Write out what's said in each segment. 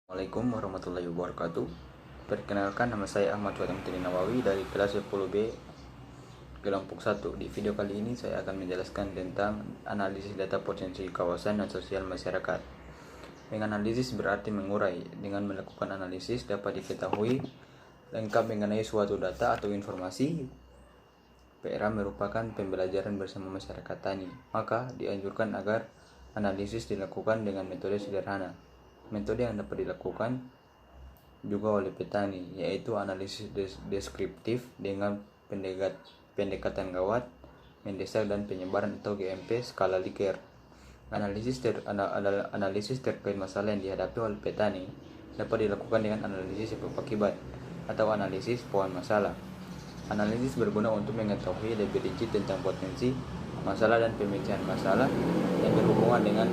Assalamualaikum warahmatullahi wabarakatuh. Perkenalkan, nama saya Ahmad Fatimudin Nawawi dari kelas 10B kelompok 1. Di video kali ini saya akan menjelaskan tentang analisis data potensi kawasan dan sosial masyarakat. Menganalisis berarti mengurai. Dengan melakukan analisis dapat diketahui lengkap mengenai suatu data atau informasi. PRA merupakan pembelajaran bersama masyarakat tani, maka dianjurkan agar analisis dilakukan dengan metode sederhana. Metode yang dapat dilakukan juga oleh petani, yaitu analisis deskriptif dengan pendekatan gawat, mendesak dan penyebaran atau GMP skala Likert. Analisis terkait masalah yang dihadapi oleh petani dapat dilakukan dengan analisis sebab akibat atau analisis pohon masalah. Analisis berguna untuk mengetahui lebih rinci tentang potensi masalah dan pemecahan masalah yang berhubungan dengan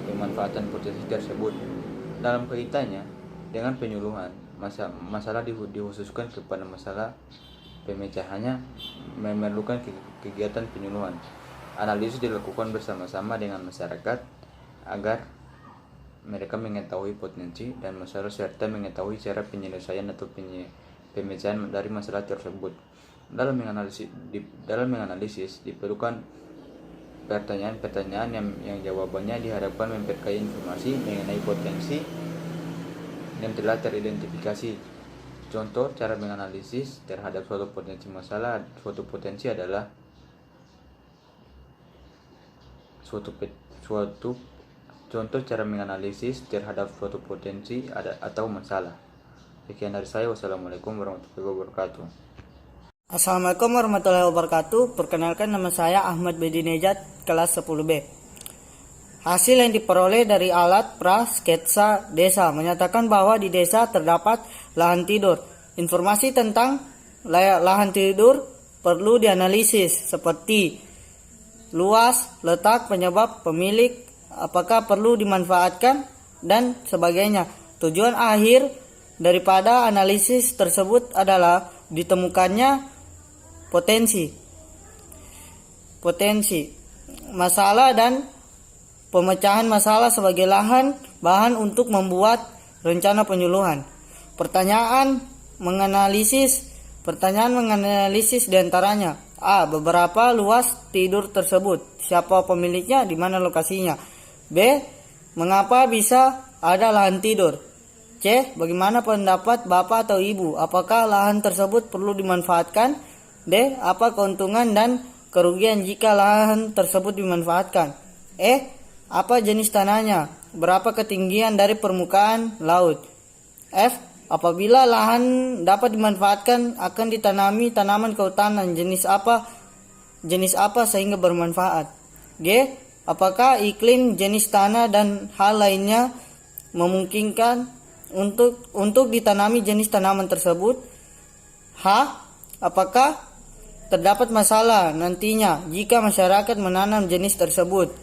pemanfaatan potensi tersebut. Dalam kaitannya dengan penyuluhan, masalah dikhususkan kepada masalah pemecahannya memerlukan kegiatan penyuluhan. Analisis dilakukan bersama-sama dengan masyarakat agar mereka mengetahui potensi dan masalah serta mengetahui cara penyelesaian atau pemecahan dari masalah tersebut. Dalam menganalisis diperlukan pertanyaan-pertanyaan yang jawabannya diharapkan memperkaya informasi mengenai potensi yang telah teridentifikasi. Contoh cara menganalisis terhadap suatu potensi masalah. Contoh cara menganalisis terhadap suatu potensi atau masalah. Sekian dari saya. Wassalamualaikum warahmatullahi wabarakatuh. Assalamualaikum warahmatullahi wabarakatuh. Perkenalkan, nama saya Ahmad Bedinejad, kelas 10B. Hasil yang diperoleh dari alat pra-sketsa desa menyatakan bahwa di desa terdapat lahan tidur. Informasi tentang lahan tidur perlu dianalisis seperti luas, letak, penyebab, pemilik, apakah perlu dimanfaatkan, dan sebagainya. Tujuan akhir daripada analisis tersebut adalah ditemukannya potensi, masalah dan pemecahan masalah sebagai bahan untuk membuat rencana penyuluhan. Pertanyaan menganalisis diantaranya: A. Beberapa luas tidur tersebut, siapa pemiliknya, di mana lokasinya. B. Mengapa bisa ada lahan tidur. C. Bagaimana pendapat Bapak atau Ibu, apakah lahan tersebut perlu dimanfaatkan. D. Apa keuntungan dan kerugian jika lahan tersebut dimanfaatkan. E. Apa jenis tanahnya, berapa ketinggian dari permukaan laut. F. Apabila lahan dapat dimanfaatkan akan ditanami tanaman kehutanan jenis apa sehingga bermanfaat. G. Apakah iklim, jenis tanah dan hal lainnya memungkinkan untuk ditanami jenis tanaman tersebut. H. Apakah terdapat masalah nantinya jika masyarakat menanam jenis tersebut.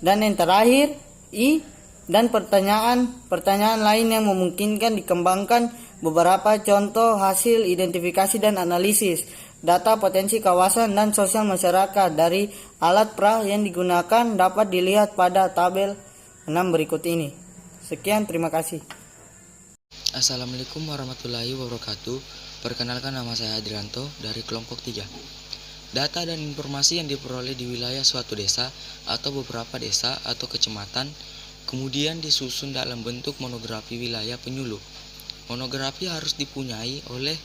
Dan yang terakhir, I. Dan pertanyaan lain yang memungkinkan dikembangkan beberapa contoh hasil identifikasi dan analisis data potensi kawasan dan sosial masyarakat dari alat pra yang digunakan dapat dilihat pada tabel 6 berikut ini. Sekian, terima kasih. Assalamualaikum warahmatullahi wabarakatuh. Perkenalkan, nama saya Adrianto dari kelompok 3. Data dan informasi yang diperoleh di wilayah suatu desa atau beberapa desa atau kecamatan kemudian disusun dalam bentuk monografi wilayah penyuluh. Monografi harus dipunyai oleh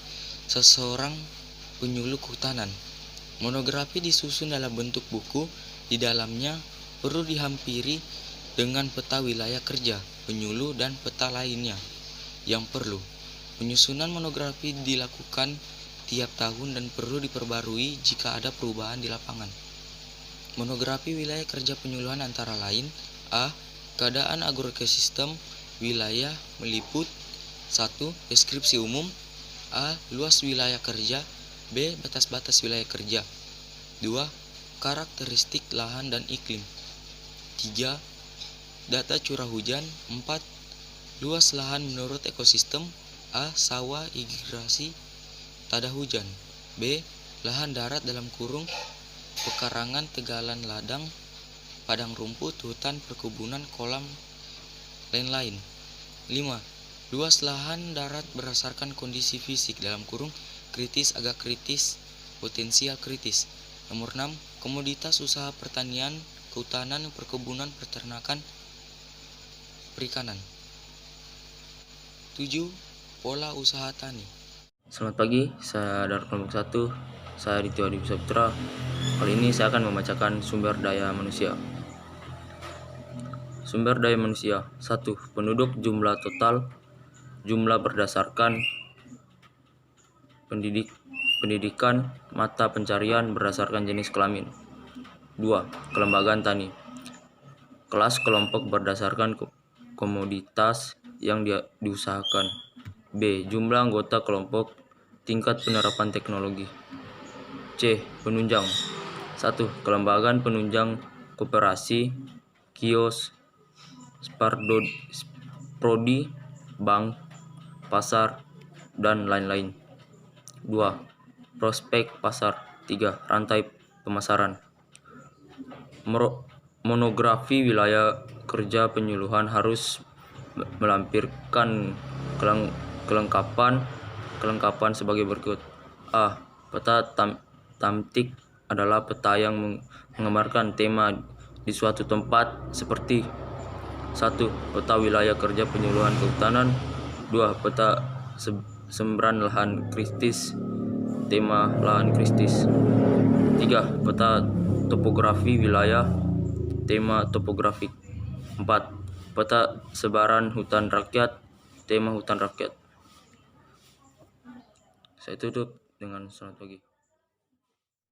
seseorang penyuluh kehutanan. Monografi disusun dalam bentuk buku. Di dalamnya perlu dihampiri dengan peta wilayah kerja penyuluh dan peta lainnya yang perlu. Penyusunan monografi dilakukan tiap tahun dan perlu diperbarui jika ada perubahan di lapangan. Monografi wilayah kerja penyuluhan antara lain: A. Keadaan agroekosistem wilayah meliput 1. Deskripsi umum. A. Luas wilayah kerja. B. Batas-batas wilayah kerja. 2. Karakteristik lahan dan iklim. 3. Data curah hujan. 4. Luas lahan menurut ekosistem. A. Sawah, irigasi, tada hujan. B. Lahan darat pekarangan, tegalan ladang, padang rumput, hutan, perkebunan, kolam, lain-lain. 5. Luas lahan darat berdasarkan kondisi fisik (kritis, agak kritis, potensial kritis). Nomor 6. Komoditas usaha pertanian, kehutanan, perkebunan, peternakan, perikanan. 7. Pola usaha tani. Selamat pagi, saya dari kelompok 1, saya Aditya Adi Putra. Kali ini saya akan membacakan sumber daya manusia. Sumber daya manusia. 1. Penduduk jumlah total, jumlah berdasarkan pendidikan, mata pencarian berdasarkan jenis kelamin. 2. Kelembagaan tani. Kelas kelompok berdasarkan komoditas yang diusahakan. B. Jumlah anggota kelompok, tingkat penerapan teknologi. C. Penunjang. 1. Kelembagaan penunjang koperasi, kios, prodi, bank, pasar, dan lain-lain. 2. Prospek pasar. 3. Rantai pemasaran. Monografi wilayah kerja penyuluhan harus melampirkan kelengkapan sebagai berikut. A. Peta tamtik adalah peta yang menggambarkan tema di suatu tempat seperti 1. Peta wilayah kerja penyuluhan kehutanan. 2. Peta sembaran lahan kritis, tema lahan kritis. 3. Peta topografi wilayah, tema topografik. 4. Peta sebaran hutan rakyat, tema hutan rakyat. Saya tutup dengan selamat pagi.